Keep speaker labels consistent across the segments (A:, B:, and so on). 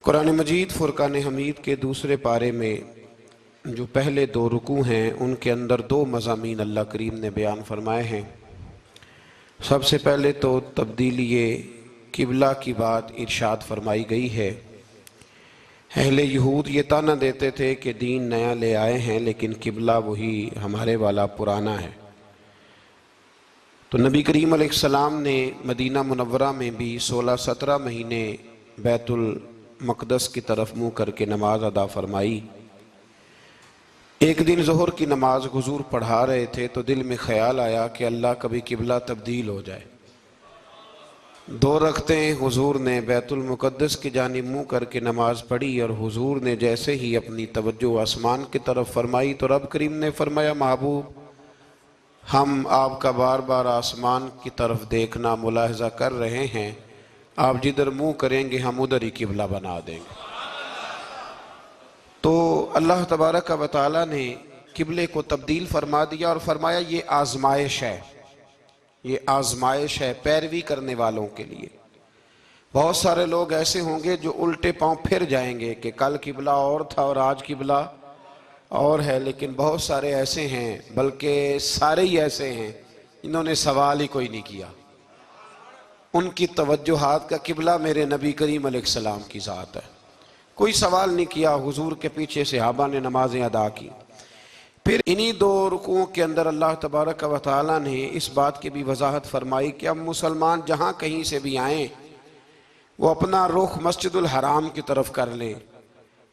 A: कुरान मजीद फुरकान हमीद के दूसरे पारे में जो पहले दो रुकू हैं उनके अंदर दो मज़ामीन अल्लाह करीम ने बयान फरमाए हैं। सबसे पहले तो तब्दीली किबला की बात इरशाद फरमाई गई है। अहले यहूद ये ताना देते थे कि दीन नया ले आए हैं लेकिन किबला वही हमारे वाला पुराना है। तो नबी करीम अलैहिस्सलाम ने मदीना मुनव्वरा में भी 16-17 महीने बैतुल मक़दस की तरफ मुँह करके नमाज अदा फरमाई। एक दिन ज़ोहर की नमाज हुजूर पढ़ा रहे थे तो दिल में ख्याल आया कि अल्लाह कभी किबला तब्दील हो जाए। 2 रकतें हुजूर ने बैतुल मुक़द्दस की जानिब मुँह करके नमाज पढ़ी और हुजूर ने जैसे ही अपनी तवज्जो आसमान की तरफ फरमाई तो रब करीम ने फरमाया, महबूब हम आपका बार बार आसमान की तरफ देखना मुलाहजा कर रहे हैं, आप जिधर मुँह करेंगे हम उधर ही किबला बना देंगे। तो अल्लाह तबारक व तआला ने किबले को तब्दील फरमा दिया और फरमाया ये आजमाइश है, ये आजमाइश है पैरवी करने वालों के लिए। बहुत सारे लोग ऐसे होंगे जो उल्टे पांव फिर जाएंगे कि कल किबला और था और आज किबला और है, लेकिन बहुत सारे ऐसे हैं, बल्कि सारे ही ऐसे हैं, इन्होंने सवाल ही कोई नहीं किया। उनकी तवज्जुहात का किबला मेरे नबी करीम अलैहिस्सलाम की ज़ात है। कोई सवाल नहीं किया, हुजूर के पीछे सहाबा ने नमाजें अदा की। फिर इन्हीं 2 रुकुओं के अंदर अल्लाह तबारक व तआला ने इस बात की भी वजाहत फरमाई कि अब मुसलमान जहाँ कहीं से भी आएँ वो अपना रुख मस्जिदुल हराम की तरफ कर लें,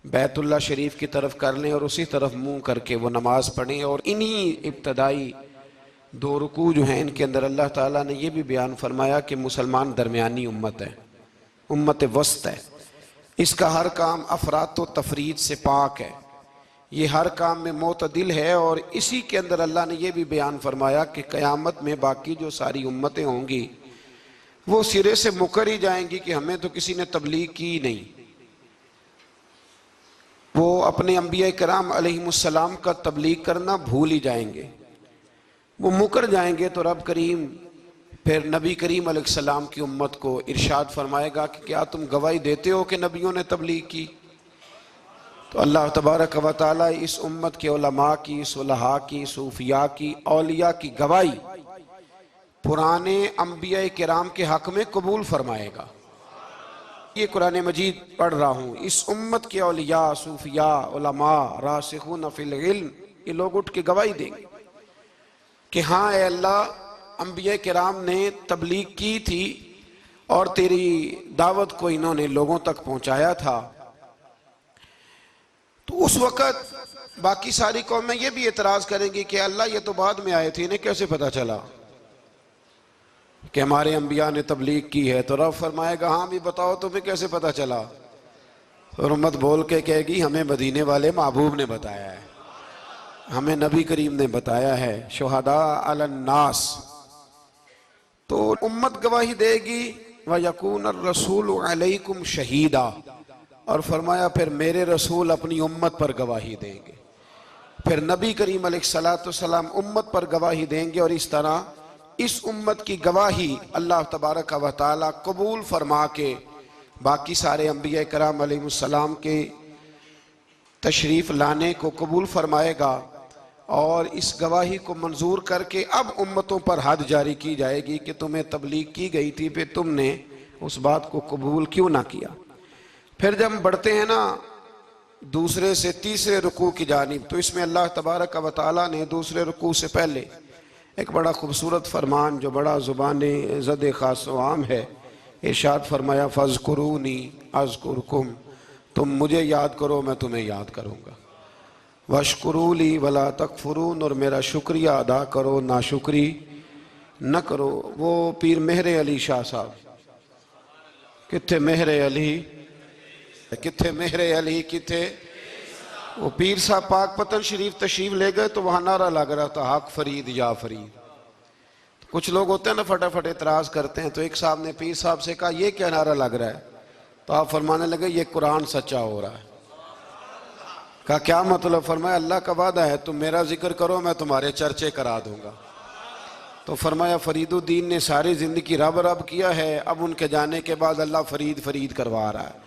A: बैतुल्लाह शरीफ की तरफ कर लें और उसी तरफ मुँह करके वो नमाज पढ़ें। और इन्हीं इब्तदाई 2 रुकू जो हैं इनके अंदर अल्लाह ताला ने ये भी बयान फरमाया कि मुसलमान दरमियानी उम्मत है, उम्मत वस्त है। इसका हर काम अफरात व तफरीद से पाक है, ये हर काम में मोतदिल है। और इसी के अंदर अल्लाह ने यह भी बयान फरमाया कि क़यामत में बाकी जो सारी उम्मतें होंगी वो सिरे से मुकर ही जाएंगी कि हमें तो किसी ने तबलीग की नहीं। वो अपने अंबिया कराम अलैहिमुस्सलाम का तबलीग करना भूल ही जाएंगे, वो मुकर जाएंगे। तो रब करीम फिर नबी करीम अलैहिस्सलाम की उम्मत को इरशाद फरमाएगा कि क्या तुम गवाही देते हो कि नबियों ने तबलीग की? तो अल्लाह तबारक व तआला इस उम्मत के उलमा की, सुलहा की, सूफिया की, औलिया की गवाही पुराने अंबिया किराम के हक में कबूल फरमाएगा। ये कुरान मजीद पढ़ रहा हूँ, इस उम्मत के औलिया, सूफिया, उलमा, रासिखून फिल इल्म, ये लोग उठ के गवाही देंगे कि हाँ ए अल्लाह, अंबिया किराम ने तबलीग की थी और तेरी दावत को इन्होंने लोगों तक पहुंचाया था। तो उस वक़्त बाकी सारी कौमें ये भी एतराज़ करेंगी कि अल्लाह ये तो बाद में आए थे, इन्हें कैसे पता चला कि हमारे अंबिया ने तबलीग की है? तो रब फरमाएगा हाँ भी बताओ तुम्हें कैसे पता चला? और उम्मत बोल के कहेगी हमें मदीने वाले महबूब ने बताया है, हमें नबी करीम ने बताया है, शुहदा अलन नास। तो उम्मत गवाही देगी, व यकून रसूल अलैकुम शहीदा, और फरमाया फिर मेरे रसूल अपनी उम्मत पर गवाही देंगे। फिर नबी करीम अलैहिस्सलाम उम्मत पर गवाही देंगे और इस तरह इस उम्मत की गवाही अल्लाह तबारक व तआला कबूल फरमा के बाकी सारे अंबिया कराम अलैहिमुस्सलाम के तशरीफ़ लाने को कबूल फरमाएगा और इस गवाही को मंजूर करके अब उम्मतों पर हद जारी की जाएगी कि तुम्हें तबलीग की गई थी, फिर तुमने उस बात को कबूल क्यों ना किया। फिर जब हम बढ़ते हैं ना दूसरे से तीसरे रुकू की जानिब, तो इसमें अल्लाह तबारक व तआला ने दूसरे रुकू से पहले एक बड़ा खूबसूरत फरमान जो बड़ा ज़ुबाने ज़द ख़ास व आम है, इरशाद फरमाया फ़ज़्कुरूनी अज़्कुरकुम, तुम मुझे याद करो मैं तुम्हें याद करूँगा। वशकुरूली वला तकफुरून, और मेरा शुक्रिया अदा करो नाशुक्री न करो। वो पीर मेहरे अली शाह साहब, किथे मेहरे अली, किथे मेहरे अली, किथे वो पीर साहब पाक पतन शरीफ तशरीफ ले गए तो वहाँ नारा लग रहा था हक फरीद या फरीद। तो कुछ लोग होते हैं ना फटाफट एतराज़ करते हैं, तो एक साहब ने पीर साहब से कहा ये क्या नारा लग रहा है? तो आप फरमाने लगे ये कुरान सच्चा हो रहा है। कहा क्या मतलब? फरमाया अल्लाह का वादा है तुम मेरा जिक्र करो मैं तुम्हारे चर्चे करा दूंगा। तो फरमाया फरीदुद्दीन ने सारी ज़िंदगी रब रब किया है, अब उनके जाने के बाद अल्लाह फरीद फरीद करवा रहा है।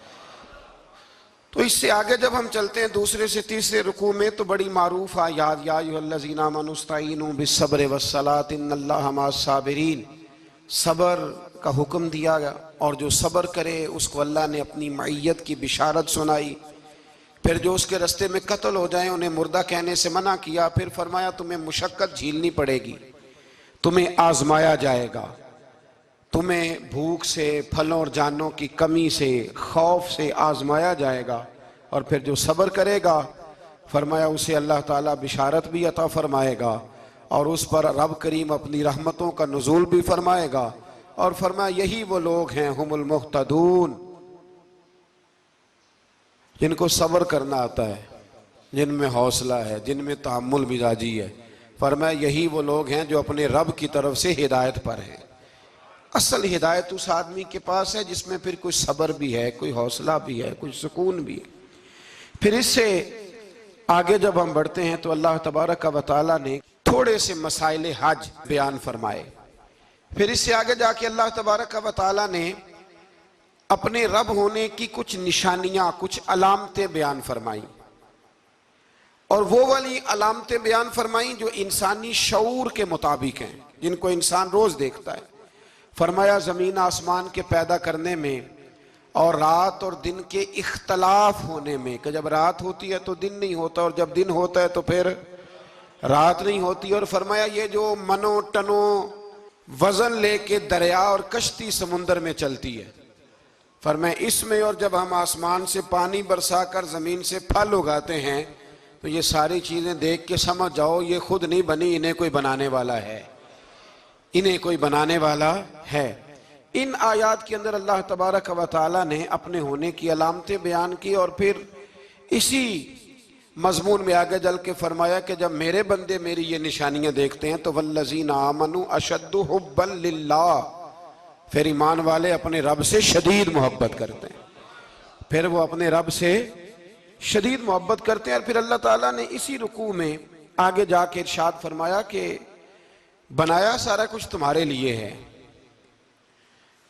A: तो इससे आगे जब हम चलते हैं दूसरे से तीसरे रुकू में तो बड़ी मारूफ आयात, या अय्युहल्लज़ीना आमनू इस्तईनू बिस्सब्रि वस्सलात इन्नल्लाहा मअस्साबिरीन, सब्र का हुक्म दिया गया और जो सब्र करे उसको अल्लाह ने अपनी मईयत की बिशारत सुनाई। फिर जो उसके रास्ते में कत्ल हो जाए उन्हें मुर्दा कहने से मना किया। फिर फरमाया तुम्हें मुशक्कत झीलनी पड़ेगी, तुम्हें आजमाया जाएगा, तुम्हें भूख से, फलों और जानों की कमी से, खौफ से आजमाया जाएगा। और फिर जो सब्र करेगा फरमाया उसे अल्लाह ताला बिशारत भी अता फरमाएगा और उस पर रब करीम अपनी रहमतों का नुज़ूल भी फरमाएगा। और फरमाया यही वो लोग हैं हुमुल मुहतदून, जिनको सब्र करना आता है, जिनमें हौसला है, जिनमें तहम्मुल मिजाजी है। फरमाया यही वो लोग हैं जो अपने रब की तरफ से हिदायत पर हैं। असल हिदायत उस आदमी के पास है जिसमें फिर कोई सब्र भी है, कोई हौसला भी है, कोई सुकून भी है। फिर इससे आगे जब हम बढ़ते हैं तो अल्लाह तबारक व तआला ने थोड़े से मसाइल हज बयान फरमाए। फिर इससे आगे जाके अल्लाह तबारक व तआला ने अपने रब होने की कुछ निशानियां, कुछ अलामतें बयान फरमाई और वो वाली अलामतें बयान फरमाई जो इंसानी शऊर के मुताबिक हैं, जिनको इंसान रोज देखता है। फरमाया ज़मीन आसमान के पैदा करने में और रात और दिन के इख्तलाफ होने में, कि जब रात होती है तो दिन नहीं होता और जब दिन होता है तो फिर रात नहीं होती। और फरमाया ये जो मनो टनो वजन लेके दरिया और कश्ती समुंदर में चलती है, फरमाया इसमें, और जब हम आसमान से पानी बरसा कर ज़मीन से फल उगाते हैं तो ये सारी चीज़ें देख के समझ जाओ ये खुद नहीं बनी, इन्हें कोई बनाने वाला है, इन्हें कोई बनाने वाला है। इन आयात के अंदर अल्लाह तबारक व तआला ने अपने होने की अलामतें बयान की और फिर इसी मजमून में आगे जल के फरमाया कि जब मेरे बंदे मेरी ये निशानियां देखते हैं तो वल्लज़ीना आमनू अशद्दु हुब्बन लिल्लाह, फिर ईमान वाले अपने रब से शदीद मोहब्बत करते हैं, फिर वो अपने रब से शदीद मोहब्बत करते हैं। और फिर अल्लाह ताला ने इसी रुकू में आगे जाके इरशाद फरमाया कि बनाया सारा कुछ तुम्हारे लिए है,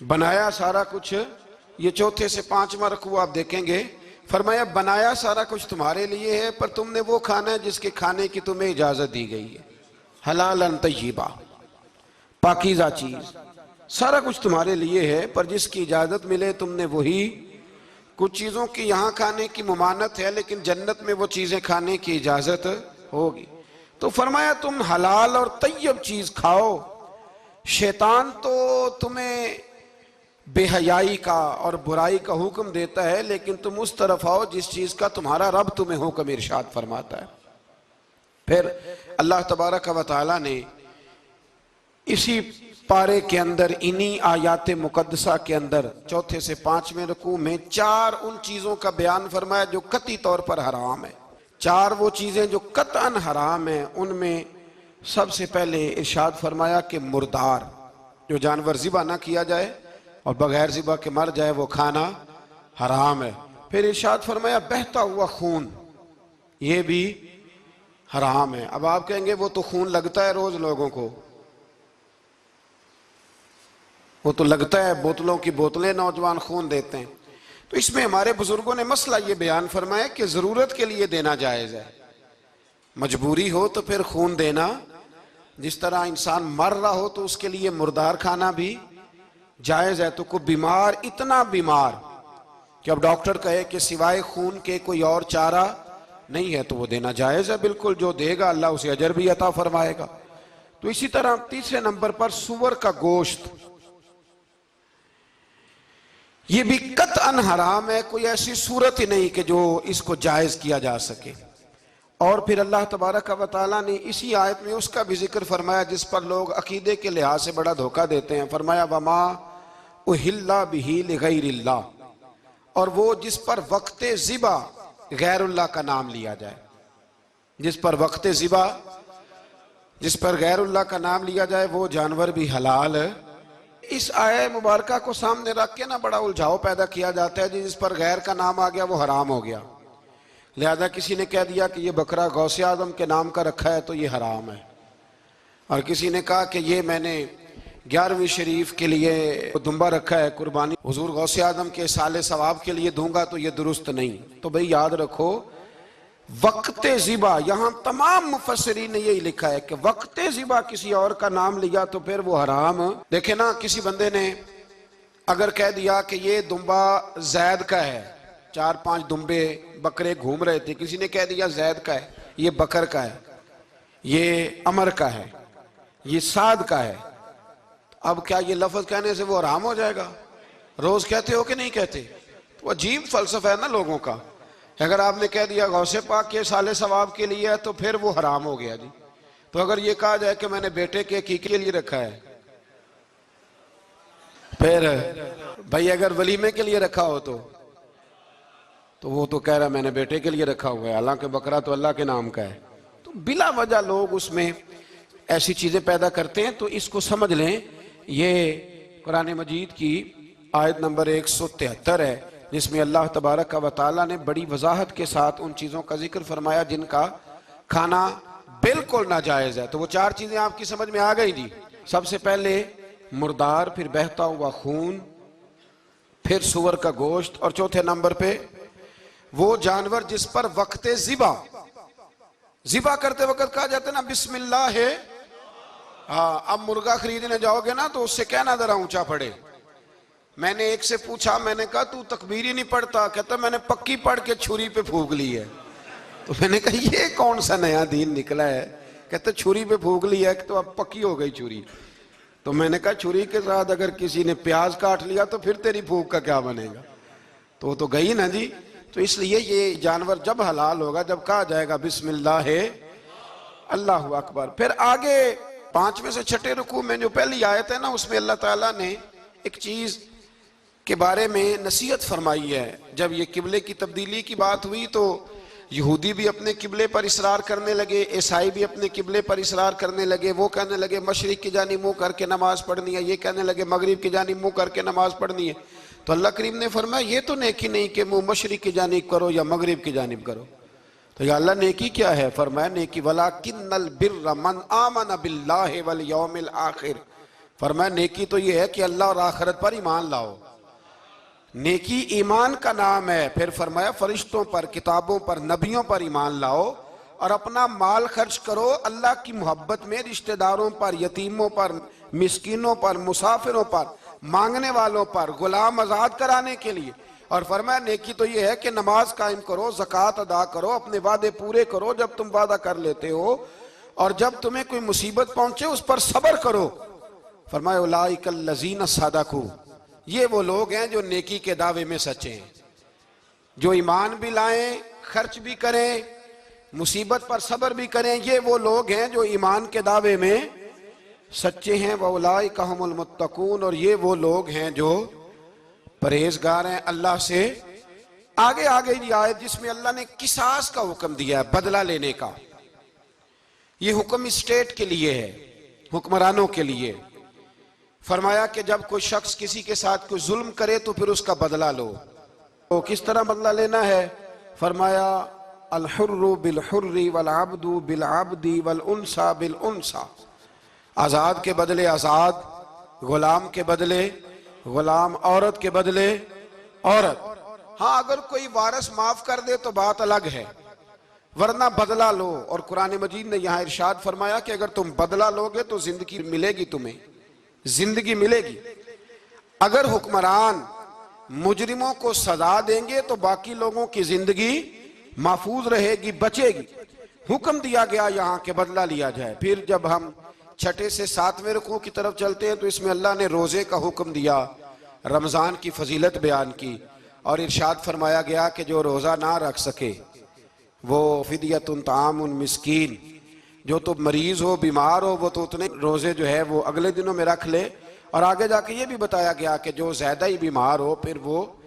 A: बनाया सारा कुछ, ये चौथे से पांचवा रुकू आप देखेंगे। फरमाया बनाया सारा कुछ तुम्हारे लिए है पर तुमने वो खाना है जिसके खाने की तुम्हें इजाजत दी गई है, हलालन तय्यिबा, पाकीज़ा चीज, सारा कुछ तुम्हारे लिए है पर जिसकी इजाजत मिले तुमने वही। कुछ चीजों की यहाँ खाने की मुमानत है लेकिन जन्नत में वो चीजें खाने की इजाजत होगी। तो फरमाया तुम हलाल और तय्यब चीज खाओ। शैतान तो तुम्हें बेहयाई का और बुराई का हुक्म देता है लेकिन तुम उस तरफ आओ जिस चीज का तुम्हारा रब तुम्हें हुक्म इरशाद फरमाता है। फिर अल्लाह तबारक व तआला ने इसी पारे के अंदर, इन्हीं आयात मुकद्दसा के अंदर चौथे से पांचवें रुकू में चार उन चीजों का बयान फरमाया जो कतई तौर पर हराम है। चार वो चीजें जो कतअन हराम है, उनमें सबसे पहले इरशाद फरमाया कि मुर्दार, जो जानवर ज़िबा ना किया जाए और बगैर ज़िबा के मर जाए, वो खाना हराम है। फिर इरशाद फरमाया बहता हुआ खून, ये भी हराम है। अब आप कहेंगे वो तो खून लगता है रोज लोगों को, वो तो लगता है, बोतलों की बोतलें नौजवान खून देते हैं। तो इसमें हमारे बुजुर्गों ने मसला ये बयान फरमाया कि जरूरत के लिए देना जायज है, मजबूरी हो तो फिर खून देना, जिस तरह इंसान मर रहा हो तो उसके लिए मुर्दार खाना भी जायज है। तो कोई बीमार, इतना बीमार कि अब डॉक्टर कहे कि सिवाय खून के कोई और चारा नहीं है तो वो देना जायज है बिल्कुल। जो देगा अल्लाह उसे अजर भी अता फरमाएगा। तो इसी तरह तीसरे नंबर पर सूअर का गोश्त, ये भी कतअन हराम है, कोई ऐसी सूरत ही नहीं कि जो इसको जायज किया जा सके। और फिर अल्लाह तबारक व तआला ने इसी आयत में उसका भी जिक्र फरमाया जिस पर लोग अकीदे के लिहाज से बड़ा धोखा देते हैं। फरमाया वमा उहिल्ला बिही लिगैरिल्लाह, और वो जिस पर वक्ते ज़िबा गैरुल्लाह का नाम लिया जाए, जिस पर वक्ते ज़िबा, जिस पर गैरुल्लाह का नाम लिया जाए वो जानवर भी हलाल है। इस आया मुबारका को सामने रख के ना बड़ा उलझाव पैदा किया जाता है, जिस पर गैर का नाम आ गया वो हराम हो गया। लिहाजा किसी ने कह दिया कि ये बकरा गौसे आजम के नाम का रखा है तो ये हराम है, और किसी ने कहा कि ये मैंने 11वीं शरीफ के लिए दुम्बा रखा है कुर्बानी, हुजूर गौसे आदम के साले सवाब के लिए दूंगा तो ये दुरुस्त नहीं। तो भाई याद रखो वक्ते ज़िबा, यहां तमाम मुफस्सिरीन ने यही लिखा है कि वक्ते ज़िबा किसी और का नाम लिया तो फिर वो हराम। देखे ना, किसी बंदे ने अगर कह दिया कि ये दुम्बा जैद का है, 4-5 दुम्बे बकरे घूम रहे थे, किसी ने कह दिया जैद का है, ये बकर का है, ये अमर का है, ये साद का है, अब क्या ये लफ्ज कहने से वो हराम हो जाएगा? रोज कहते हो कि नहीं कहते? तो अजीब फलसफा है ना लोगों का। अगर आपने कह दिया गौसे पाक के साले सवाब के लिए है तो फिर वो हराम हो गया जी। तो अगर ये कहा जाए कि मैंने बेटे के अकीके के लिए रखा है, फिर भाई अगर वलीमे के लिए रखा हो तो वो तो कह रहा है मैंने बेटे के लिए रखा हुआ है, हालांकि बकरा तो अल्लाह के नाम का है। तो बिला वजह लोग उसमें ऐसी चीजें पैदा करते हैं। तो इसको समझ लें, ये कुरान मजीद की आयत नंबर 173 है जिसमें अल्लाह तबारक व तआला ने बड़ी वजाहत के साथ उन चीज़ों का जिक्र फरमाया जिनका खाना बिल्कुल नाजायज़ है। तो वो 4 चीज़ें आपकी समझ में आ गई जी। सबसे पहले मुर्दार, फिर बहता हुआ खून, फिर सुअर का गोश्त, और चौथे नंबर पे वो जानवर जिस पर वक्ते ज़िबा करते वक्त कहा जाता है ना बिस्मिल्लाह है। हाँ, अब मुर्गा खरीदने जाओगे ना तो उससे कहना जरा ऊंचा पड़े। मैंने एक से पूछा, मैंने कहा तू तकबीर ही नहीं पढ़ता? कहता मैंने पक्की पढ़ के छुरी पे फूंक ली है। तो मैंने कहा ये कौन सा नया दीन निकला है? कहते छुरी पे फूंक ली है तो अब पक्की हो गई छुरी। तो मैंने कहा छुरी के साथ अगर किसी ने प्याज काट लिया तो फिर तेरी फूंक का क्या बनेगा? तो वो तो गई ना जी। तो इसलिए ये जानवर जब हलाल होगा जब कहा जाएगा बिस्मिल्लाह अल्लाहु अकबर। फिर आगे 5वें से 6ठे रुकू में जो पहली आयत है ना, उसमें अल्लाह ताला ने एक चीज के बारे में नसीहत फरमाई है। जब ये किबले की तब्दीली की बात हुई तो यहूदी भी अपने किबले पर इसरार करने लगे, ईसाई भी अपने किबले पर इसरार करने लगे। वो कहने लगे मशरिक की जानिब मुंह करके नमाज पढ़नी है, ये कहने लगे मगरिब की जानिब मुंह करके नमाज पढ़नी है। तो अल्लाह करीम ने फरमाया ये तो नेकी नहीं कि मुंह मशरिक की जानिब करो या मगरिब की जानिब करो। तो या अल्लाह नेकी क्या है? फरमाया नेकी वलाकिन्नल बिर्र मन आमन बिल्लाहि वल यौमिल आखिर। फरमाया नेकी तो ये है कि अल्लाह और आखिरत पर ईमान लाओ। नेकी ईमान का नाम है। फिर फरमाया फरिश्तों पर, किताबों पर, नबियों पर ईमान लाओ और अपना माल खर्च करो अल्लाह की मोहब्बत में, रिश्तेदारों पर, यतीमों पर, मिस्कीनों पर, मुसाफिरों पर, मांगने वालों पर, गुलाम आजाद कराने के लिए। और फरमाया नेकी तो ये है कि नमाज कायम करो, ज़कात अदा करो, अपने वादे पूरे करो जब तुम वादा कर लेते हो, और जब तुम्हें कोई मुसीबत पहुंचे उस पर सब्र करो। फरमाया उलाइकल लज़ीना सदकू, ये वो लोग हैं जो नेकी के दावे में सच्चे हैं, जो ईमान भी लाएं, खर्च भी करें, मुसीबत पर सब्र भी करें। ये वो लोग हैं जो ईमान के दावे में सच्चे हैं। व उलाइका हुमुल मुत्तकून, और ये वो लोग हैं जो परहेजगार हैं अल्लाह से। आगे आगे ये आयत जिसमें अल्लाह ने किसास का हुक्म दिया है, बदला लेने का। ये हुक्म स्टेट के लिए है, हुक्मरानों के लिए। फरमाया कि जब कोई शख्स किसी के साथ कोई जुल्म करे तो फिर उसका बदला लो। तो किस तरह बदला लेना है? फरमाया अल हुर्रु बिल हुर्री वल अब्दु बिल अब्दी वल उनसा बिल उनसा। आजाद के बदले आजाद, गुलाम के बदले गुलाम, औरत के बदले औरत। हाँ, अगर कोई वारिस माफ कर दे तो बात अलग है, वरना बदला लो। और कुरान मजीद ने यहाँ इरशाद फरमाया कि अगर तुम बदला लोगे तो जिंदगी मिलेगी, तुम्हें जिंदगी मिलेगी। अगर हुक्मरान मुजरिमों को सजा देंगे तो बाकी लोगों की जिंदगी महफूज रहेगी, बचेगी। हुक्म दिया गया यहाँ के बदला लिया जाए। फिर जब हम 6ठे से 7वें रुकू की तरफ चलते हैं तो इसमें अल्लाह ने रोजे का हुक्म दिया, रमजान की फजीलत बयान की, और इरशाद फरमाया गया कि जो रोजा ना रख सके वो फिदियतुन तामुन मिस्कीन, जो तो मरीज हो, बीमार हो, वो तो उतने रोजे जो है वो अगले दिनों में रख ले। और आगे जाके ये भी बताया गया कि जो ज्यादा ही बीमार हो फिर वो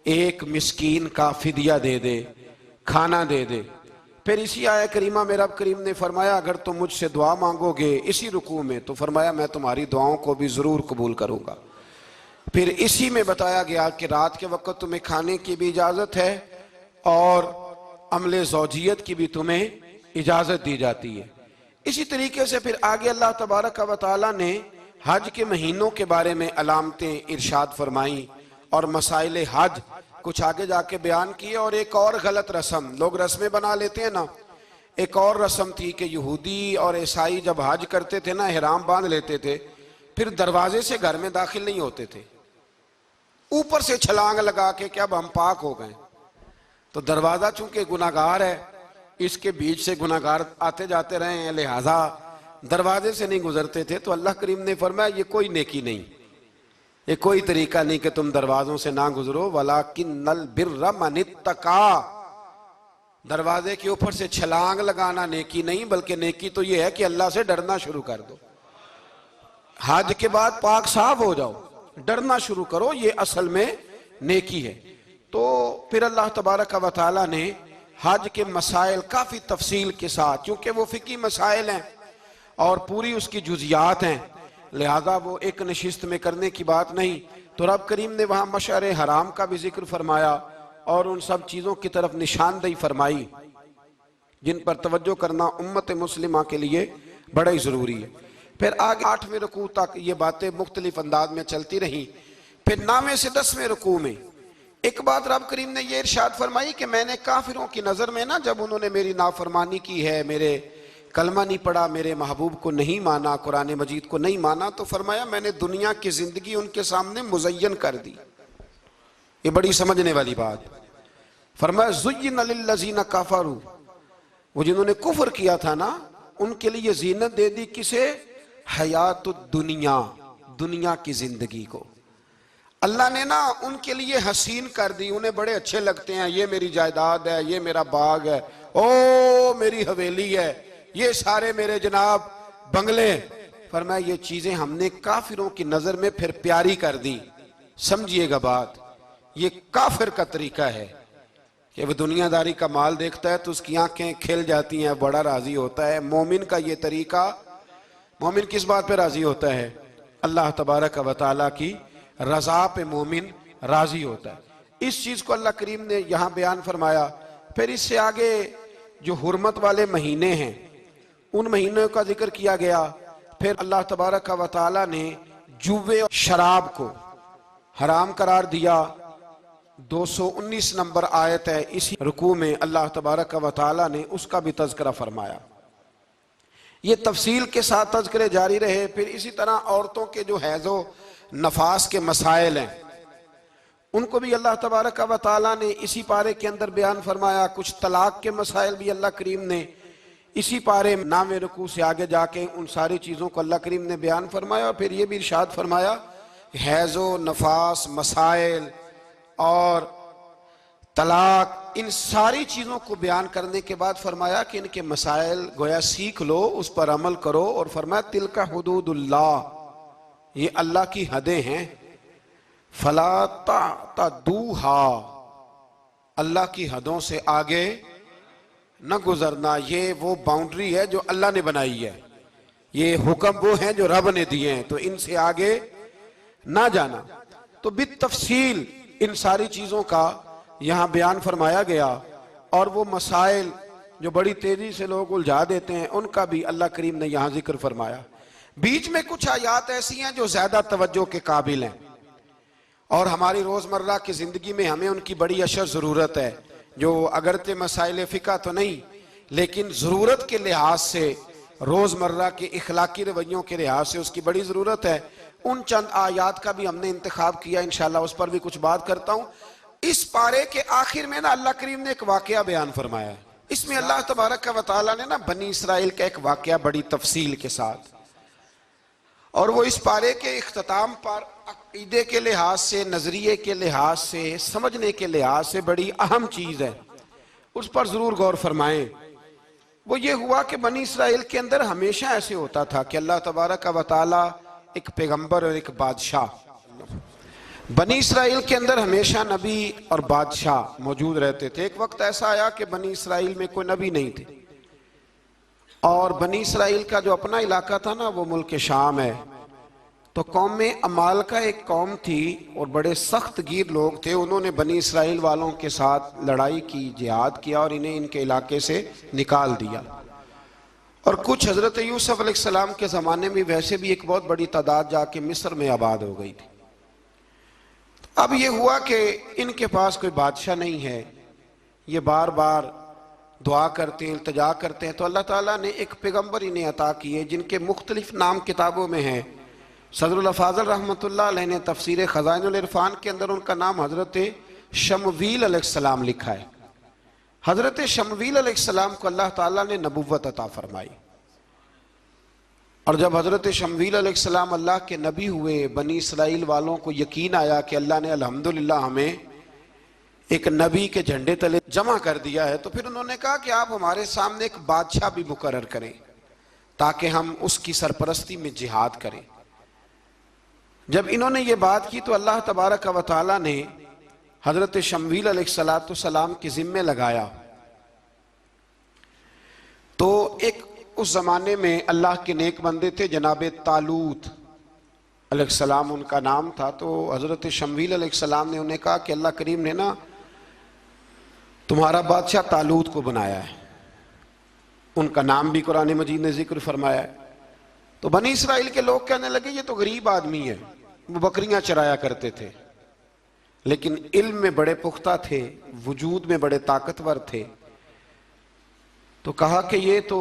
A: एक मिस्कीन का फिदिया दे दे, खाना दे दे। फिर इसी आया करीमा में रब करीम ने फरमाया अगर तुम मुझसे दुआ मांगोगे इसी रुकू में तो फरमाया मैं तुम्हारी दुआओं को भी जरूर कबूल करूंगा। फिर इसी में बताया गया कि रात के वक्त तुम्हें खाने की भी इजाजत है और अमले ज़ौजियत की भी तुम्हें इजाजत दी जाती है। इसी तरीके से फिर आगे अल्लाह तबारक व तआला ने हज के महीनों के बारे में अलामतें इरशाद फरमाई और मसाइल हज कुछ आगे जाके बयान किए। और एक और गलत रस्म, लोग रस्में बना लेते हैं ना, एक और रस्म थी कि यहूदी और ईसाई जब हज करते थे ना, इहराम बांध लेते थे, फिर दरवाजे से घर में दाखिल नहीं होते थे, ऊपर से छलांग लगा के कि अब हम पाक हो गए। तो दरवाजा चूंकि गुनाहगार है, इसके बीच से गुनाहगार आते जाते रहे हैं, लिहाजा दरवाजे से नहीं गुजरते थे। तो अल्लाह करीम ने फरमाया ये कोई नेकी नहीं, ये कोई तरीका नहीं कि तुम दरवाजों से ना गुजरो। वलाकिन्नल बिर्र मन इत्तका, दरवाजे के ऊपर से छलांग लगाना नेकी नहीं, बल्कि नेकी तो ये है कि अल्लाह से डरना शुरू कर दो। हज के बाद पाक साफ हो जाओ, डरना शुरू करो, ये असल में नेकी है। तो फिर अल्लाह तबारक व तआला ने हज के मसाइल काफ़ी तफसील के साथ, चूँकि वो फ़िकी मसाइल हैं और पूरी उसकी जुज़ियात हैं, लिहाजा वो एक नशिस्त में करने की बात नहीं। तो रब करीम ने वहाँ मशअर हराम का भी जिक्र फरमाया और उन सब चीज़ों की तरफ निशानदही फरमाई जिन पर तवज्जो करना उम्मत मुस्लिमा के लिए बड़ा ही ज़रूरी है। फिर आगे 8वें रुकू तक ये बातें मुख्तलिफ अंदाज में चलती रहीं। फिर 9वें से 10वें रुकू में एक बात रब करीम ने ये इरशाद फरमाई कि मैंने काफिरों की नज़र में ना, जब उन्होंने मेरी नाफरमानी की है, मेरे कलमा नहीं पढ़ा, मेरे महबूब को नहीं माना, कुरान मजीद को नहीं माना, तो फरमाया मैंने दुनिया की ज़िंदगी उनके सामने मुज़य्यन कर दी। ये बड़ी समझने वाली बात। फरमाया ज़ुय्यिन लिल्लज़ीना कफ़रू, वो जिन्होंने कुफ्र किया था ना, उनके लिए जीनत दे दी किसे? हयातुद दुनिया, दुनिया की जिंदगी को अल्लाह ने ना उनके लिए हसीन कर दी। उन्हें बड़े अच्छे लगते हैं, ये मेरी जायदाद है, ये मेरा बाग है, ओ मेरी हवेली है, ये सारे मेरे जनाब बंगले। फरमाया ये चीजें हमने काफिरों की नजर में फिर प्यारी कर दी। समझिएगा बात, ये काफिर का तरीका है कि वह दुनियादारी का माल देखता है तो उसकी आंखें खिल जाती हैं, बड़ा राजी होता है। मोमिन का ये तरीका, मोमिन किस बात पे राजी होता है? अल्लाह तबारक व तआला की रजा पे मोमिन राजी होता है। इस चीज को अल्लाह करीम ने यहाँ बयान फरमाया। फिर इससे आगे जो हुर्मत वाले महीने हैं उन महीनों का जिक्र किया गया। फिर अल्लाह तबारक व तआला ने जुए और शराब को हराम करार दिया। 219 नंबर आयत है, इसी रुकू में अल्लाह तबारक व तआला ने उसका भी तज़किरा फरमाया। ये तफसील के साथ तज़किरे जारी रहे। फिर इसी तरह औरतों के जो हैज़ो नफास के मसाइल हैं उनको भी अल्लाह तबारक व तआला ने इसी पारे के अंदर बयान फरमाया। कुछ तलाक के मसाइल भी अल्लाह करीम ने इसी पारे 9वें रुकू से आगे जाके उन सारी चीज़ों को अल्लाह करीम ने बयान फरमाया। और फिर ये भी इरशाद फरमाया हैज़ो नफास मसाइल और तलाक, इन सारी चीज़ों को बयान करने के बाद फरमाया कि इनके मसाइल गोया सीख लो, उस पर अमल करो। और फरमाया तिलका हुदूदुल्लाह, ये अल्लाह की हदें हैं, फला तातदूहा, अल्लाह की हदों से आगे न गुजरना। ये वो बाउंड्री है जो अल्लाह ने बनाई है, ये हुक्म वो हैं जो रब ने दिए हैं, तो इनसे आगे ना जाना। तो बितफसील इन सारी चीज़ों का यहाँ बयान फरमाया गया। और वो मसाइल जो बड़ी तेज़ी से लोग उलझा देते हैं उनका भी अल्लाह करीम ने यहाँ जिक्र फरमाया। बीच में कुछ आयात ऐसी हैं जो ज़्यादा तवज्जो के काबिल हैं और हमारी रोज़मर्रा की ज़िंदगी में हमें उनकी बड़ी अशद ज़रूरत है, जो अगरचे मसाइल फ़िक़ा तो नहीं लेकिन ज़रूरत के लिहाज से, रोज़मर्रा के इखलाकी रवैयों के लिहाज से उसकी बड़ी ज़रूरत है। उन चंद आयात का भी हमने इंतखाब किया, इंशाअल्लाह उस पर भी कुछ बात करता हूँ। इस पारे के आखिर में ना अल्लाह करीम ने एक वाक़या बयान फरमाया है। इसमें अल्लाह तबारक व तआला ने ना बनी इसराइल का एक वाक़या बड़ी तफसील के साथ, और वो इस पारे के इख्तिताम पर अक़ीदे के लिहाज से, नज़रिए के लिहाज से, समझने के लिहाज से बड़ी अहम चीज़ है, उस पर ज़रूर गौर फरमाएं। वो ये हुआ कि बनी इसराइल के अंदर हमेशा ऐसे होता था कि अल्लाह तबारक व तआला एक पैगम्बर और एक बादशाह, बनी इसराइल के अंदर हमेशा नबी और बादशाह मौजूद रहते थे। एक वक्त ऐसा आया कि बनी इसराइल में कोई नबी नहीं थे और बनी इसराइल का जो अपना इलाका था ना वो मुल्क शाम है। तो कौम में अमाल का एक कौम थी और बड़े सख्त गिर लोग थे। उन्होंने बनी इसराइल वालों के साथ लड़ाई की, जिहाद किया और इन्हें इनके इलाके से निकाल दिया। और कुछ हजरत यूसुफ अलैहिस्सलाम के ज़माने में वैसे भी एक बहुत बड़ी तादाद जाके मिस्र में आबाद हो गई थी। अब ये हुआ कि इनके पास कोई बादशाह नहीं है, ये बार बार दुआ करते हैं, इल्तिजा करते हैं, तो अल्लाह ताला ने एक पैगम्बर इन्हें अता किए जिनके मुख्तलिफ नाम किताबों में हैं। सदरुल फाज़ल रहमतुल्लाह अलैह ने तफसीर ख़ज़ाइनुल इरफ़ान के अंदर उनका नाम हज़रत शमवील अलैहिस्सलाम लिखा है। हज़रत शमवील अलैहिस्सलाम को अल्लाह ताला ने नबुव्वत अता फरमाई, और जब हज़रत शमवील अलैहिस्सलाम अल्लाह के नबी हुए, बनी इसराइल वालों को यकीन आया कि अल्लाह ने अल्हम्दुलिल्लाह हमें एक नबी के झंडे तले जमा कर दिया है, तो फिर उन्होंने कहा कि आप हमारे सामने एक बादशाह भी मुकर्रर करें ताकि हम उसकी सरपरस्ती में जिहाद करें। जब इन्होंने ये बात की तो अल्लाह तबारक व तआला ने हज़रत शमवील अलैहिस्सलाम के ज़िम्मे लगाया। तो एक उस ज़माने में अल्लाह के नेक बंदे थे, जनाब तालूत अलैहिस्सलाम उनका नाम था। तो हज़रत शमवील अलैहिस्सलाम ने उन्हें कहा कि अल्लाह करीम ने ना तुम्हारा बादशाह तालूत को बनाया है, उनका नाम भी कुरान मजीद ने जिक्र फरमाया है। तो बनी इसराइल के लोग कहने लगे ये तो गरीब आदमी है, वो बकरियां चराया करते थे, लेकिन इल्म में बड़े पुख्ता थे, वजूद में बड़े ताकतवर थे। तो कहा कि ये तो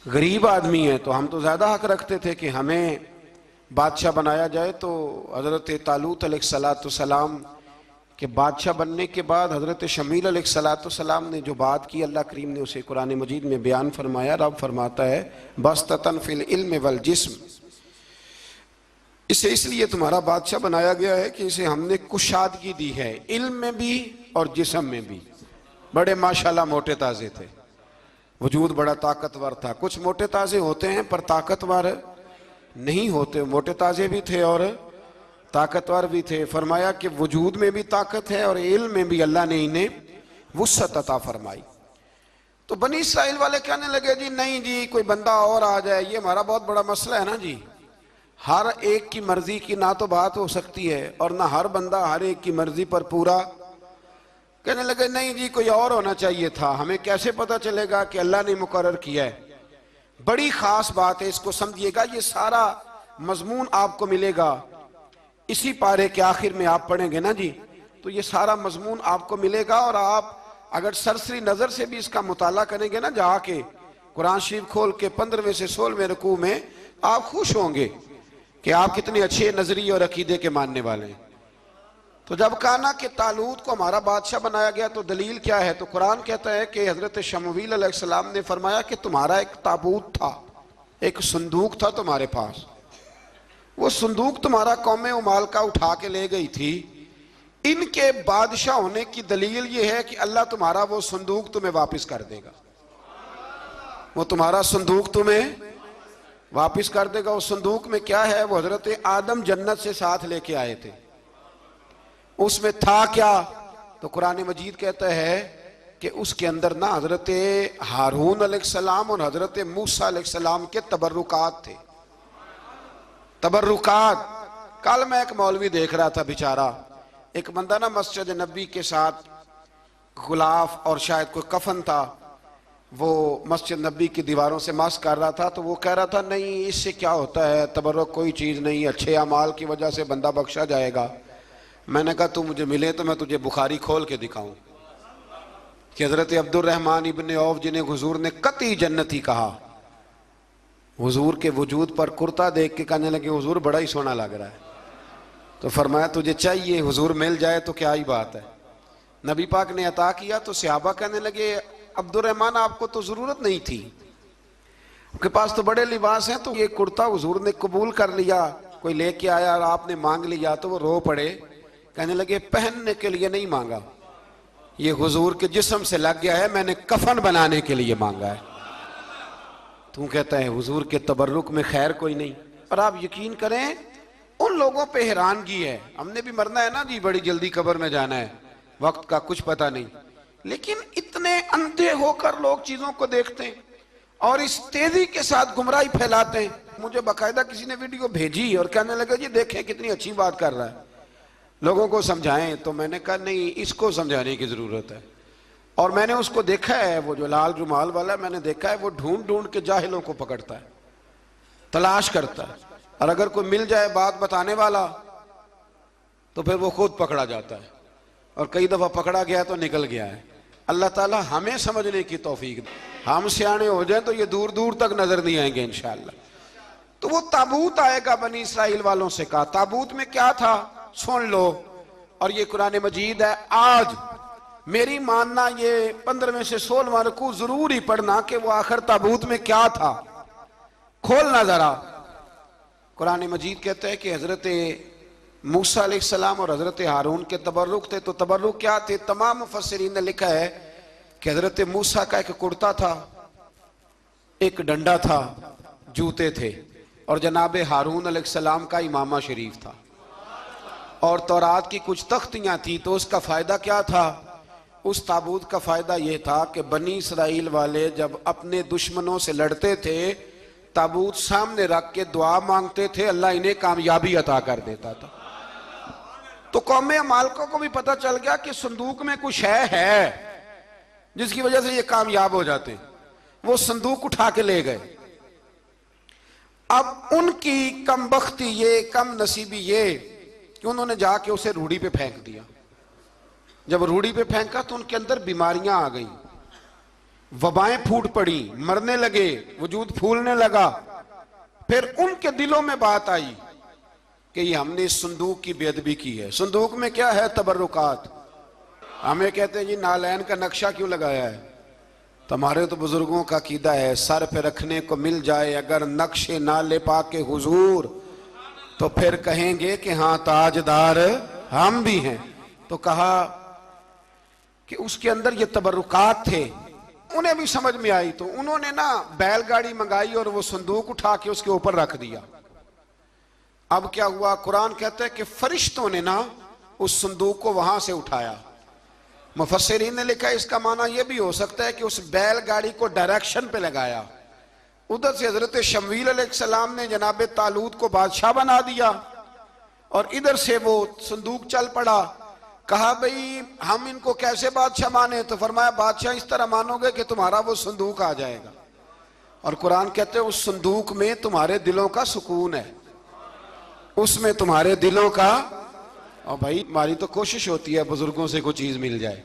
A: गरीब आदमी है, तो हम तो ज़्यादा हक रखते थे कि हमें बादशाह बनाया जाए। तो हज़रत तालूत अलैहिस्सलाम के बादशाह बनने के बाद हज़रत शमील अलैहिस्सलाम ने जो बात की, अल्लाह करीम ने उसे कुरान मजीद में बयान फरमाया। रब फरमाता है बस्ततन फिल इल्म वल जिस्म, इसे इसलिए तुम्हारा बादशाह बनाया गया है कि इसे हमने कुशादगी दी है, इल्म में भी और जिस्म में भी। बड़े माशाल्लाह मोटे ताज़े थे, वजूद बड़ा ताकतवर था। कुछ मोटे ताज़े होते हैं पर ताकतवर नहीं होते, मोटे ताज़े भी थे और ताकतवर भी थे। फरमाया कि वजूद में भी ताकत है और इल्म में भी अल्लाह ने इन्हें वुस्अत अता फरमाई। तो बनी इसराइल वाले कहने लगे जी नहीं जी, कोई बंदा और आ जाए, ये हमारा बहुत बड़ा मसला है ना जी, हर एक की मर्जी की ना तो बात हो सकती है और ना हर बंदा हर एक की मर्जी पर पूरा। कहने लगे नहीं जी, कोई और होना चाहिए था, हमें कैसे पता चलेगा कि अल्लाह ने मुकर्रर किया है। बड़ी खास बात है, इसको समझिएगा, ये सारा मजमून आपको मिलेगा इसी पारे के आखिर में। आप पढ़ेंगे ना जी तो ये सारा मजमून आपको मिलेगा, और आप अगर सरसरी नजर से भी इसका मुताला करेंगे ना, जाके कुरान शरीफ खोल के 15वें से 16वें रुकू में, आप खुश होंगे कि आप कितने अच्छे नजरिए और अकीदे के मानने वाले हैं। तो जब कहा ना कि तालूत को हमारा बादशाह बनाया गया तो दलील क्या है, तो कुरान कहता है कि हजरत शमवील अलैहिस्सलाम ने फरमाया कि तुम्हारा एक ताबूत था, एक संदूक था तुम्हारे पास, वो संदूक तुम्हारा कौमे उमाल का उठा के ले गई थी। इनके बादशाह होने की दलील ये है कि अल्लाह तुम्हारा वो संदूक तुम्हें वापस कर देगा, वो तुम्हारा संदूक तुम्हें वापस कर देगा। उस संदूक में क्या है, वो हजरत आदम जन्नत से साथ लेके आए थे, उसमें था क्या, तो कुरान मजीद कहता है कि उसके अंदर ना हजरत हारून अलैहिस्सलाम और हजरत मूसा अलैहिस्सलाम के तबर्रुकात थे। तबर्रुकात, कल मैं एक मौलवी देख रहा था, बेचारा एक बंदा ना मस्जिद नबी के साथ गुलाफ और शायद कोई कफन था, वो मस्जिद नबी की दीवारों से मस कर रहा था। तो वो कह रहा था नहीं इससे क्या होता है, तबर्रुक कोई चीज़ नहीं, अच्छे अमाल की वजह से बंदा बख्शा जाएगा। मैंने कहा तू मुझे मिले तो मैं तुझे बुखारी खोल के दिखाऊं कि हजरत अब्दुर्रहमान इब्ने औफ जिन्हें हुजूर ने कतई जन्नती कहा, हुजूर के वजूद पर कुर्ता देख के कहने लगे हुजूर बड़ा ही सोना लग रहा है। तो फरमाया तुझे चाहिए, हुजूर मिल जाए तो क्या ही बात है। नबी पाक ने अता किया तो सहाबा कहने लगे अब्दुर्रहमान आपको तो जरूरत नहीं थी, आपके पास तो बड़े लिबास हैं, तो ये कुर्ता हुजूर ने कबूल कर लिया, कोई लेके आया और आपने मांग लिया। तो वो रो पड़े, कहने लगे पहनने के लिए नहीं मांगा, ये हुजूर के जिस्म से लग गया है, मैंने कफन बनाने के लिए मांगा है। तू कहता है हुजूर के तबर्रुक में खैर कोई नहीं। और आप यकीन करें उन लोगों पे हैरानगी है, हमने भी मरना है ना जी, बड़ी जल्दी कब्र में जाना है, वक्त का कुछ पता नहीं, लेकिन इतने अंधे होकर लोग चीजों को देखते हैं और इस तेजी के साथ गुमराही फैलाते हैं। मुझे बाकायदा किसी ने वीडियो भेजी और कहने लगे जी देखें कितनी अच्छी बात कर रहा है, लोगों को समझाएं। तो मैंने कहा नहीं, इसको समझाने की जरूरत है। और मैंने उसको देखा है, वो जो लाल रुमाल वाला है, मैंने देखा है वो ढूंढ ढूंढ के जाहिलों को पकड़ता है, तलाश करता है, और अगर कोई मिल जाए बात बताने वाला तो फिर वो खुद पकड़ा जाता है, और कई दफा पकड़ा गया तो निकल गया है। अल्लाह ताला हमें समझने की तौफीक दे, हम सियाने हो जाए तो ये दूर दूर तक नजर नहीं आएंगे इंशाअल्लाह। तो वो ताबूत आएगा, बनी इसराइल वालों से कहा ताबूत में क्या था सुन लो, और ये कुरान मजीद है। आज मेरी मानना ये 15 में से 16वां रुकू जरूर ही पढ़ना कि वो आखिर ताबूत में क्या था, खोलना जरा। कुरान मजीद कहते हैं कि हजरत मूसा अलैहिस्सलाम और हजरत हारून के तबर्रुक थे। तो तबर्रुक क्या थे? तमाम मुफस्सिरीन ने लिखा है कि हजरत मूसा का एक कुर्ता था, एक डंडा था, जूते थे, और जनाब हारून अलैहिस्सलाम का इमामा शरीफ था, और तौरात की कुछ तख्तियां थी। तो उसका फायदा क्या था? उस ताबूत का फायदा यह था कि बनी इसराइल वाले जब अपने दुश्मनों से लड़ते थे, ताबूत सामने रख के दुआ मांगते थे, अल्लाह इन्हें कामयाबी अता कर देता था। तो कौम अमालकों को भी पता चल गया कि संदूक में कुछ है जिसकी वजह से ये कामयाब हो जाते। वो संदूक उठा के ले गए। अब उनकी कम बख्ती ये, कम नसीबी ये कि उन्होंने जाके उसे रूढ़ी पे फेंक दिया। जब रूढ़ी पे फेंका तो उनके अंदर बीमारियां आ गई, वबाएं फूट पड़ी, मरने लगे, वजूद फूलने लगा। फिर उनके दिलों में बात आई कि ये हमने इस संदूक की बेअदबी की है। संदूक में क्या है? तबर्रुकात। हमें कहते हैं जी नालैन का नक्शा क्यों लगाया है? तो हमारे तो बुजुर्गों का कीदा है, सर पे रखने को मिल जाए अगर नक्शे नाले पाके हुजूर, तो फिर कहेंगे कि हाँ ताजदार हम भी हैं। तो कहा कि उसके अंदर ये तबर्रुकात थे। उन्हें भी समझ में आई, तो उन्होंने ना बैलगाड़ी मंगाई और वो संदूक उठा के उसके ऊपर रख दिया। अब क्या हुआ? कुरान कहता है कि फरिश्तों ने ना उस संदूक को वहां से उठाया। मुफस्सिरीन ने लिखा इसका माना यह भी हो सकता है कि उस बैलगाड़ी को डायरेक्शन पे लगाया। उधर से हजरत शमूएल अलैहिस्सलाम ने जनाब तालूत को बादशाह बना दिया, और इधर से वो संदूक चल पड़ा। कहा भाई हम इनको कैसे बादशाह माने? तो फरमाया बादशाह इस तरह मानोगे कि तुम्हारा वो संदूक आ जाएगा। और कुरान कहते हैं उस संदूक में तुम्हारे दिलों का सुकून है, उसमें तुम्हारे दिलों का। और भाई हमारी तो कोशिश होती है बुजुर्गों से कोई चीज मिल जाए,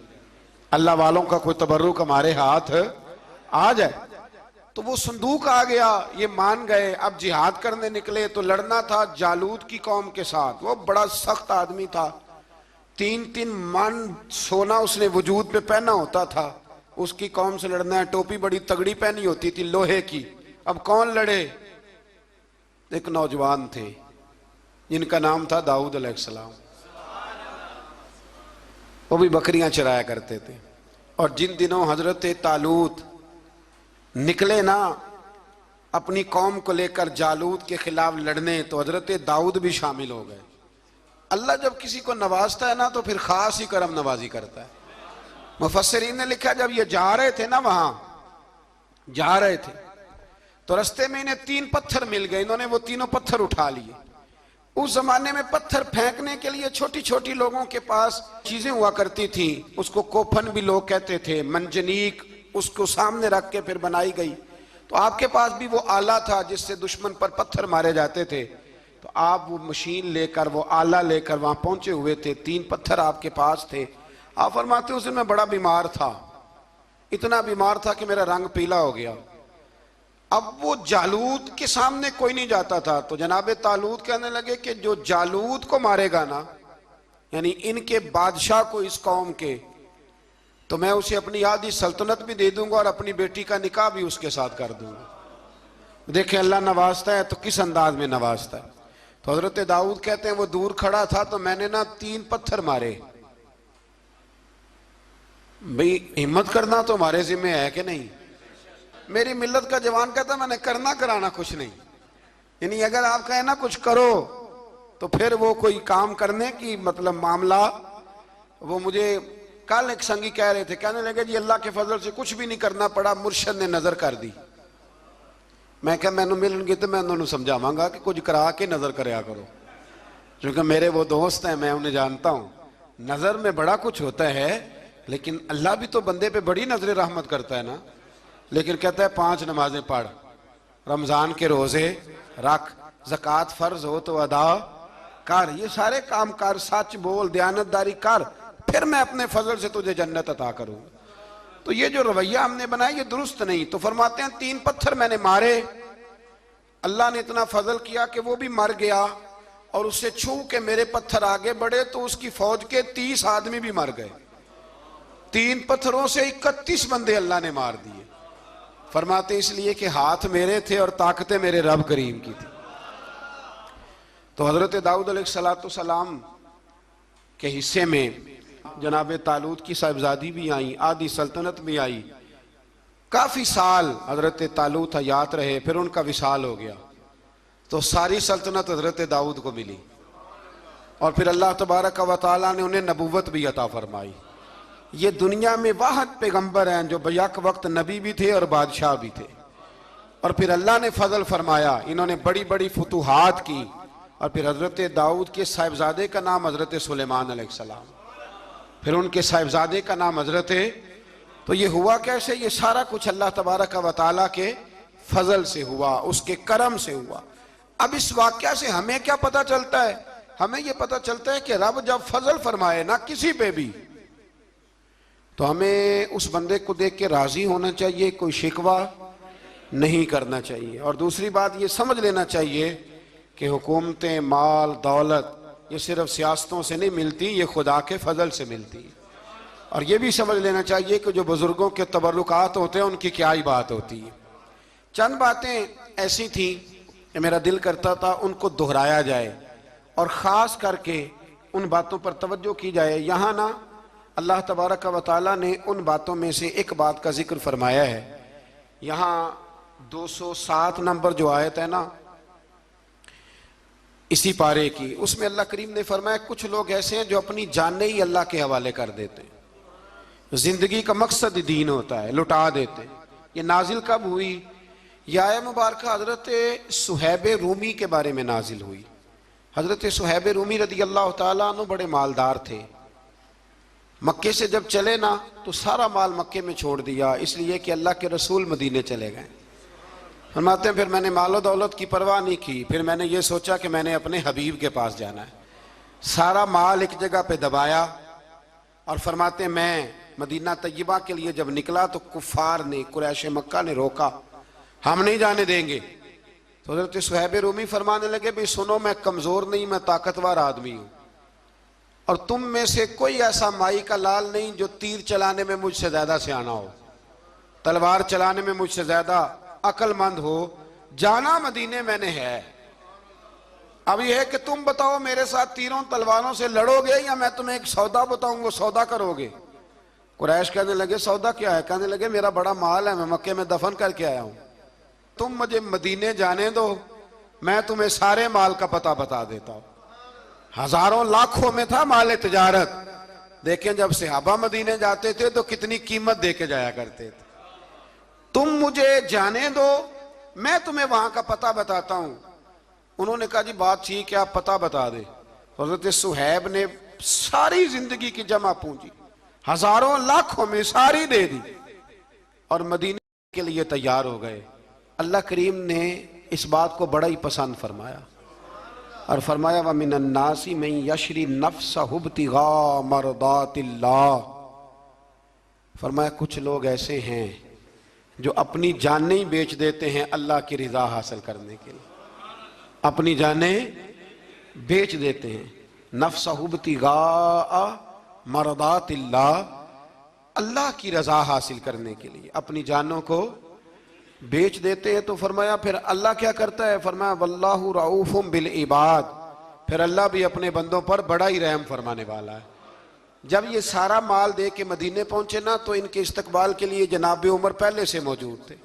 A: अल्लाह वालों का कोई तबर्रुक हमारे हाथ आ जाए। तो वो संदूक आ गया, ये मान गए। अब जिहाद करने निकले तो लड़ना था जालूत की कौम के साथ। वो बड़ा सख्त आदमी था, 3-3 मन सोना उसने वजूद पे पहना होता था। उसकी कौम से लड़ना है, टोपी बड़ी तगड़ी पहनी होती थी लोहे की। अब कौन लड़े? एक नौजवान थे जिनका नाम था दाऊद अलैहिस्सलाम। वो भी बकरियां चराया करते थे। और जिन दिनों हजरत तालूत निकले ना अपनी कौम को लेकर जालूत के खिलाफ लड़ने, तो हजरत दाऊद भी शामिल हो गए। अल्लाह जब किसी को नवाजता है ना तो फिर खास ही करम नवाजी करता है। मुफस्सिरीन ने लिखा जब ये जा रहे थे ना, वहां जा रहे थे तो रास्ते में इन्हें 3 पत्थर मिल गए। इन्होंने वो तीनों पत्थर उठा लिए। उस जमाने में पत्थर फेंकने के लिए छोटी छोटी लोगों के पास चीजें हुआ करती थी, उसको कोफन भी लोग कहते थे, मंजनीक, उसको सामने रख के फिर बनाई गई। तो आपके पास भी वो आला था जिससे दुश्मन पर पत्थर मारे जाते थे। तो आप वो मशीन लेकर, वो आला लेकर वहां पहुंचे हुए थे। 3 पत्थर आपके पास थे। आप फरमाते उस दिन मैं बड़ा बीमार था, इतना बीमार था कि मेरा रंग पीला हो गया। अब वो जालूत के सामने कोई नहीं जाता था। तो जनाब तालूत कहने लगे कि जो जालूत को मारेगा ना, यानी इनके बादशाह को, इस कौम के, तो मैं उसे अपनी आधी सल्तनत भी दे दूंगा और अपनी बेटी का निकाह भी उसके साथ कर दूंगा। देखें अल्लाह नवाजता है तो किस अंदाज में नवाजता है। तो हजरत दाऊद कहते हैं वो दूर खड़ा था तो मैंने ना 3 पत्थर मारे। भाई हिम्मत करना तो हमारे जिम्मे है कि नहीं? मेरी मिल्लत का जवान कहता मैंने करना कराना कुछ नहीं। यानी अगर आप कहें ना कुछ करो तो फिर वो कोई काम करने की मतलब मामला। वो मुझे कल एक संगी कह रहे थे, कहने लगे जी अल्लाह के फजल से कुछ भी नहीं करना पड़ा, मुर्शद ने नजर कर दी। मैं क्या मैनू मिलनगे तो मैं उन्होंने समझावांगा कि कुछ करा के नजर करया करो, क्योंकि मेरे वो दोस्त हैं, मैं उन्हें जानता हूं। नजर में बड़ा कुछ होता है लेकिन अल्लाह भी तो बंदे पे बड़ी नजर रहमत करता है ना। लेकिन कहता है 5 नमाजें पढ़, रमजान के रोजे रख, ज़कात फर्ज हो तो अदा कर, ये सारे काम कर, सच बोल, दयानतदारी कर, फिर मैं अपने फजल से तुझे जन्नत अता करूंगा। तो ये जो रवैया हमने बनाया ये दुरुस्त नहीं। तो फरमाते हैं 3 पत्थर मैंने मारे, अल्लाह ने इतना फजल किया कि वो भी मर गया, और उससे छू के मेरे पत्थर आगे बढ़े तो उसकी फौज के 30 आदमी भी मर गए। 3 पत्थरों से 31 बंदे अल्लाह ने मार दिए। फरमाते इसलिए कि हाथ मेरे थे और ताकतें मेरे रब करीम की थी। तो हजरत दाऊद अलैहिस्सलाम के हिस्से में जनाब तालूत की साहिबजादी भी आई, आधी सल्तनत भी आई। काफी साल हजरत तालूत हयात रहे, फिर उनका विसाल हो गया, तो सारी सल्तनत हजरत दाऊद को मिली, और फिर अल्लाह तबारक व तआला ने उन्हें नबूवत भी अता फरमाई। ये दुनिया में वाहिद पैगंबर हैं जो बैक वक्त नबी भी थे और बादशाह भी थे। और फिर अल्लाह ने फजल फरमाया, इन्होंने बड़ी बड़ी फुतूहात की। और फिर हजरत दाऊद के साहिबजादे का नाम हजरत सुलेमान अलैहिस्सलाम, फिर उनके साहिबजादे का नाम हजरत। तो ये हुआ कैसे? ये सारा कुछ अल्लाह तबारक व तआला के फजल से हुआ, उसके करम से हुआ। अब इस वाक़या से हमें क्या पता चलता है? हमें यह पता चलता है कि रब जब फजल फरमाए ना किसी पे भी, तो हमें उस बंदे को देख के राजी होना चाहिए, कोई शिकवा नहीं करना चाहिए। और दूसरी बात ये समझ लेना चाहिए कि हुकूमतें, माल, दौलत ये सिर्फ सियासतों से नहीं मिलती, ये खुदा के फजल से मिलती है। और ये भी समझ लेना चाहिए कि जो बुजुर्गों के तबरुकात होते हैं उनकी क्या ही बात होती है। चंद बातें ऐसी थी कि मेरा दिल करता था उनको दोहराया जाए और ख़ास करके उन बातों पर तवज्जो की जाए। यहाँ ना अल्लाह तबारक व तआला ने उन बातों में से एक बात का जिक्र फरमाया है। यहाँ 207 नंबर जो आयत है ना इसी पारे की, उसमें अल्लाह करीम ने फरमाया कुछ लोग ऐसे हैं जो अपनी जानें ही अल्लाह के हवाले कर देते हैं। जिंदगी का मकसद दीन होता है, लुटा देते हैं। ये नाजिल कब हुई? यह आया मुबारक हजरत सुहैब रूमी के बारे में नाजिल हुई। हजरत सुहैब रूमी रदी अल्लाह तआला अन्हु बड़े मालदार थे। मक्के से जब चले ना तो सारा माल मक्के में छोड़ दिया, इसलिए कि अल्लाह के रसूल मदीने चले गए। फरमाते हैं फिर मैंने मालो दौलत की परवाह नहीं की, फिर मैंने ये सोचा कि मैंने अपने हबीब के पास जाना है। सारा माल एक जगह पे दबाया और फरमाते हैं मैं मदीना तय्यबा के लिए जब निकला तो कुफार ने, कुरैश मक्का ने रोका, हम नहीं जाने देंगे। तो हज़रत सुहैब रूमी फरमाने लगे भाई सुनो, मैं कमज़ोर नहीं, मैं ताकतवर आदमी हूँ, और तुम में से कोई ऐसा माई का लाल नहीं जो तीर चलाने में मुझसे ज़्यादा सियाना हो, तलवार चलाने में मुझसे ज़्यादा अक्लमंद हो। जाना मदीने मैंने है। अब यह है कि तुम बताओ मेरे साथ तीरों तलवारों से लड़ोगे या मैं तुम्हें एक सौदा बताऊंगा, सौदा करोगे? कुरैश कहने लगे सौदा क्या है? कहने लगे मेरा बड़ा माल है, मैं मक्के में दफन करके आया हूं, तुम मुझे मदीने जाने दो, मैं तुम्हें सारे माल का पता बता देता हूं। हजारों लाखों में था माल तिजारत। देखें जब सहाबा मदीने जाते थे तो कितनी कीमत दे के जाया करते थे। तुम मुझे जाने दो, मैं तुम्हें वहां का पता बताता हूं। उन्होंने कहा जी बात ठीक है, आप पता बता दे। हज़रत सुहैब ने सारी जिंदगी की जमा पूंजी हजारों लाखों में सारी दे दी और मदीने के लिए तैयार हो गए। अल्लाह करीम ने इस बात को बड़ा ही पसंद फरमाया और फरमाया व मिनन नासी मन यशरी नफ्सहु इब्तिगा मरदातिल्लाह। फरमाया कुछ लोग ऐसे हैं जो अपनी जानें ही बेच देते हैं अल्लाह की रिजा हासिल करने के लिए, अपनी जानें बेच देते हैं। नफ्सहु इब्तिगा मरदातिल्लाह, अल्लाह की रजा हासिल करने के लिए अपनी जानों को बेच देते हैं। तो फरमाया फिर अल्लाह क्या करता है? फरमाया वल्लाहु रऊफुम बिल इबाद, फिर अल्लाह भी अपने बंदों पर बड़ा ही रहम फरमाने वाला है। जब ये सारा माल दे के मदीने पहुंचे ना तो इनके इस्तकबाल के लिए जनाब उमर पहले से मौजूद थे।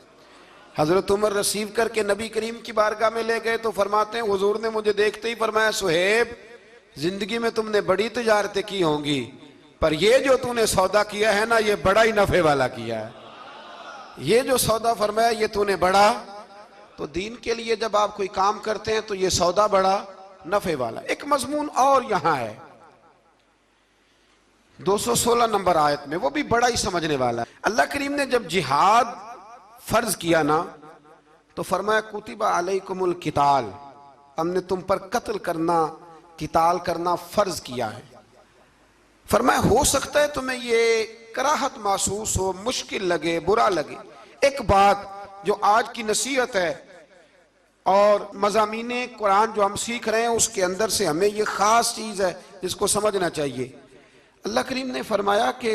A: हजरत उमर रिसीव करके नबी करीम की बारगाह में ले गए तो फरमाते हैं हुजूर ने मुझे देखते ही फरमाया सुहेब, जिंदगी में तुमने बड़ी तिजारतें की होंगी, पर ये जो तूने सौदा किया है ना ये बड़ा ही नफे वाला किया है। ये जो सौदा फरमाया ये तूने बड़ा, तो दीन के लिए जब आप कोई काम करते हैं तो ये सौदा बड़ा नफे वाला। एक मजमून और यहां है, 216 नंबर आयत में, वो भी बड़ा ही समझने वाला है। अल्लाह करीम ने जब जिहाद फर्ज किया ना, तो फरमाया कुतिबा अलैकुमुल किताल, हमने तुम पर कत्ल करना, किताल करना फर्ज किया है। फरमाया हो सकता है तुम्हें ये कराहत महसूस हो, मुश्किल लगे, बुरा लगे। एक बात जो आज की नसीहत है और मज़ामीने कुरान जो हम सीख रहे हैं, उसके अंदर से हमें ये ख़ास चीज़ है जिसको समझना चाहिए। अल्लाह करीम ने फरमाया कि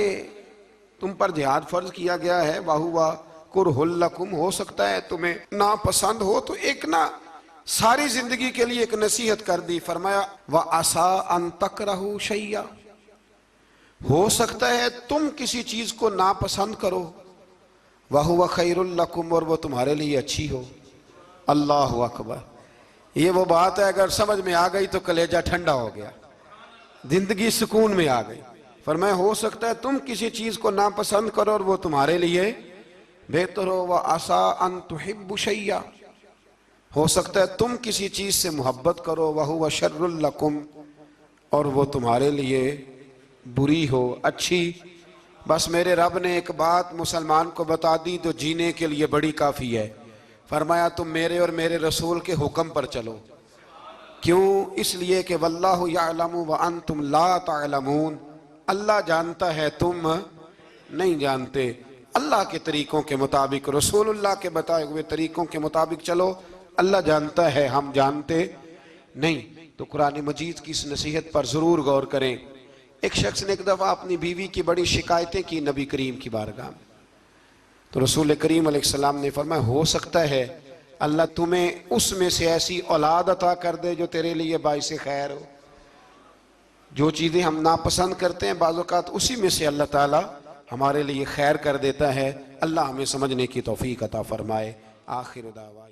A: तुम पर जिहाद फर्ज किया गया है, वाहुवा कुरहुल लकुम, हो सकता है तुम्हें नापसंद हो, तो एक ना सारी जिंदगी के लिए एक नसीहत कर दी। फरमाया व आसा अन तकरहू शैया, हो सकता है तुम किसी चीज को नापसंद करो, वहुवा खैरुल लकुम, और वो तुम्हारे लिए अच्छी हो। अल्लाहु अकबर। ये वो बात है, अगर समझ में आ गई तो कलेजा ठंडा हो गया, जिंदगी सुकून में आ गई। फरमाया हो सकता है तुम किसी चीज को नापसंद करो और वो तुम्हारे लिए बेहतर हो। व आसा अन तुहिब्बु शैया, हो सकता है तुम किसी चीज से मोहब्बत करो, वहुवा शर्रुल लकुम, और वो तुम्हारे लिए बुरी हो, अच्छी। बस मेरे रब ने एक बात मुसलमान को बता दी तो जीने के लिए बड़ी काफ़ी है। फरमाया तुम मेरे और मेरे रसूल के हुक्म पर चलो। क्यों? इसलिए कि वल्लाहु यअलमु व अंतुम ला तअलमून, अल्लाह जानता है तुम नहीं जानते। अल्लाह के तरीकों के मुताबिक, रसूलुल्लाह के बताए हुए तरीकों के मुताबिक चलो। अल्लाह जानता है, हम जानते नहीं। तो कुरान मजीद की इस नसीहत पर ज़रूर गौर करें। एक शख्स ने एक दफ़ा अपनी बीवी की बड़ी शिकायतें की नबी करीम की बारगाह में, तो रसूल करीम अलैहिस्सलाम ने फरमाया हो सकता है अल्लाह तुम्हें उसमें से ऐसी औलाद अता कर दे जो तेरे लिए बाइसे खैर हो। जो चीज़ें हम नापसंद करते हैं बाज़ औक़ात उसी में से अल्लाह ताला हमारे लिए खैर कर देता है। अल्लाह हमें समझने की तौफीक अता फरमाए। आखिर दावा।